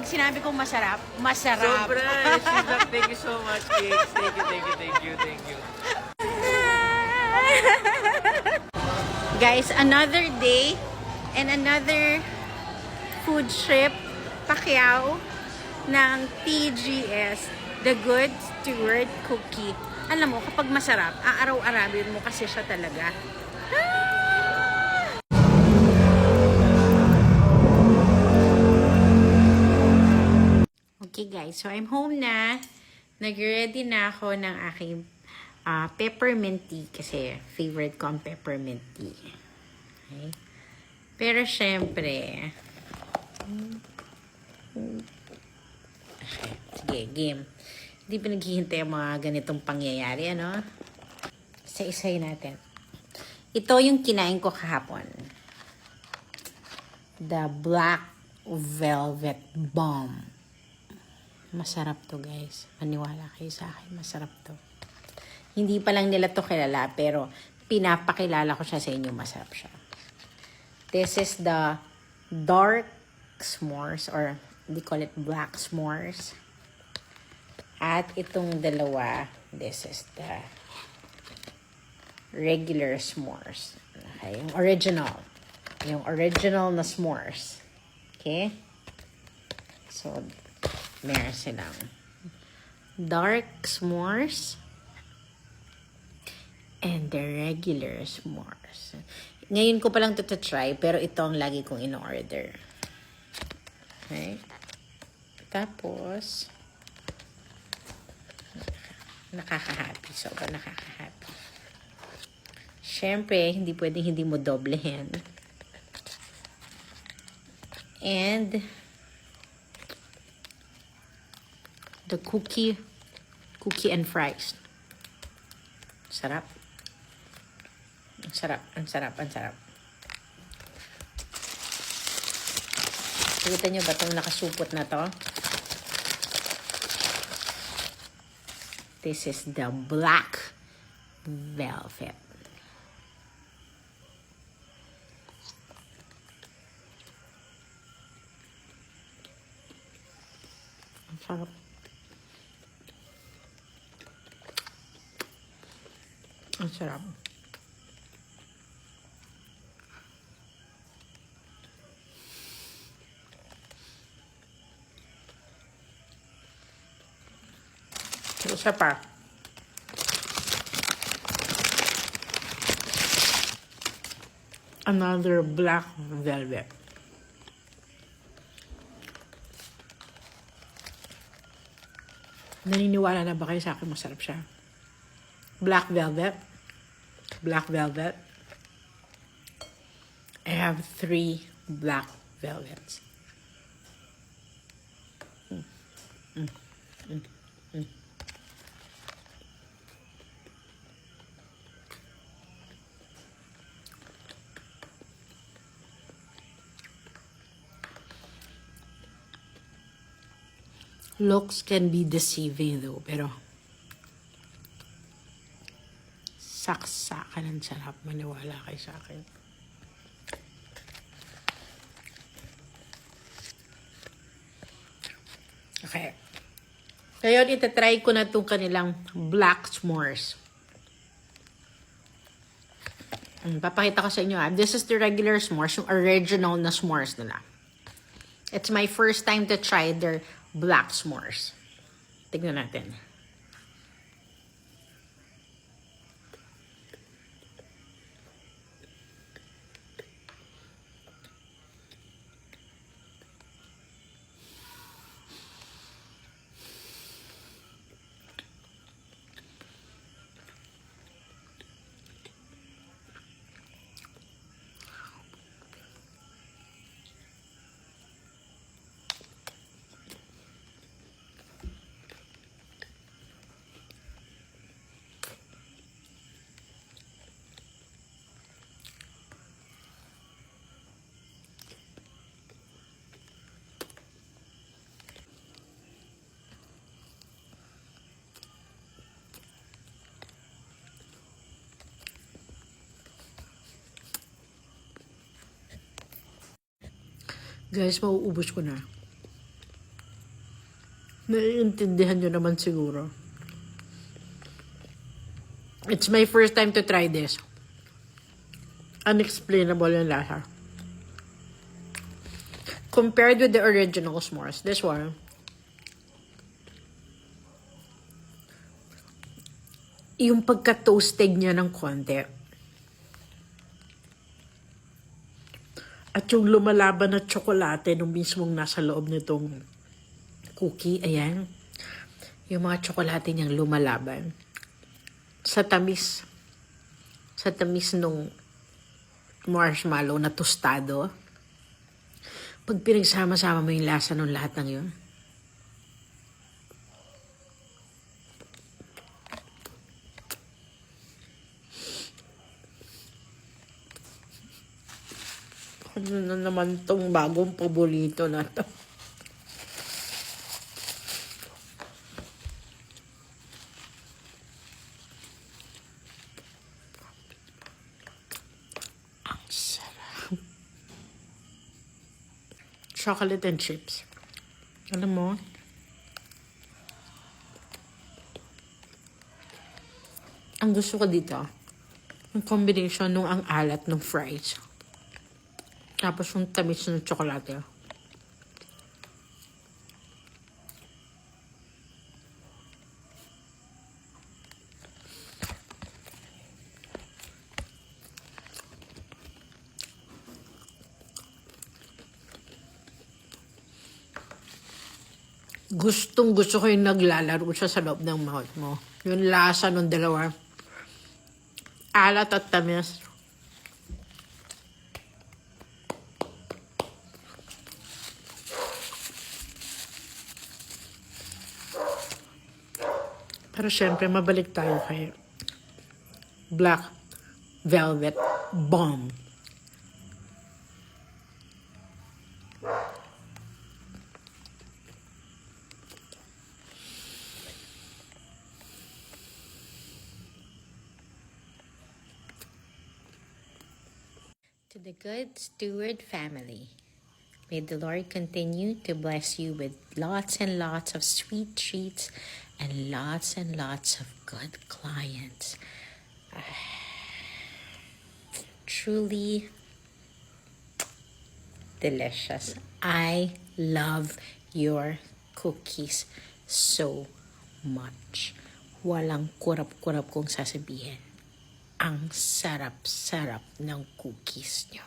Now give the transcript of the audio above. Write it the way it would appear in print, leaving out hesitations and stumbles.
sinabi kong masarap, masarap. Sobra! She's like, thank you so much, Kicks. Thank you, thank you, thank you, thank you. Guys, another day and another food trip, Pacquiao ng TGS, The Good Steward Cookie. Alam mo, kapag masarap, aaraw-arawin mo kasi siya talaga. Okay guys, so I'm home na. Nag-ready na ako ng aking peppermint tea kasi favorite ko ang peppermint tea. Okay? Pero syempre, sige, game. Hindi pa naghihintay ang mga ganitong pangyayari, ano? Isa-isay natin. Ito yung kinain ko kahapon. The Black Velvet Bomb. Masarap to, guys. Maniwala kayo sa akin, masarap to. Hindi pa lang nila to kilala, pero pinapakilala ko siya sa inyo, masarap siya. This is the dark s'mores, or they call it black s'mores. At itong dalawa, this is the regular s'mores. Okay, yung original. Yung original na s'mores. Okay? So, meron silang dark s'mores and the regular s'mores. Ngayon ko palang ito try, pero ito ang lagi kong in-order. Okay? Tapos, nakaka-happy. Sobrang nakaka-happy. Siyempre, hindi pwedeng hindi mo doblehin. And, the cookie and fries. Sarap. Ang sarap, ang sarap, ang sarap. Nakita nyo ba itong nakasupot na to? This is the Black Velvet. Ang sarap. Ang sarap. Isa pa. Another black velvet. Naniniwala na ba kayo sa akin masarap siya? Black velvet. Black velvet. I have 3 black velvets. Looks can be deceiving though, pero saksakan ang sarap. Maniwala kayo sa akin. Okay. Ngayon, itatry ko na itong kanilang black s'mores. Papakita ko sa inyo. This is the regular s'mores, yung original na s'mores nila. It's my first time to try their black s'mores. Tignan natin. Guys, mauubos ko na. Naiintindihan nyo naman siguro. It's my first time to try this. Unexplainable yung lasa. Compared with the original s'mores, this one, yung pagka-toasted niya ng konti. At yung lumalaban na tsokolate nung mismong nasa loob nitong cookie, ayan. Yung mga tsokolate niyang lumalaban. Sa tamis nung marshmallow na tostado. Pag pinagsama-sama mo yung lasa ng lahat ng yun, ano na naman tong bagong paborito na to? Ang sarap. Chocolate and chips. Alam mo, ang gusto ko dito, yung combination nung ang alat ng fries. Tapos yung tamis ng tsokolate. Gustong gusto ko yung naglalaro siya sa loob ng mouth mo. Yung lasa ng dalawa. Alat at tamis. Pero syempre, mabalik tayo kay Black Velvet Bomb. To the Good Steward family, may the Lord continue to bless you with lots and lots of sweet treats and lots of good clients. Truly delicious. I love your cookies so much. Walang kurap-kurap kong sasabihin. Ang sarap-sarap ng cookies nyo.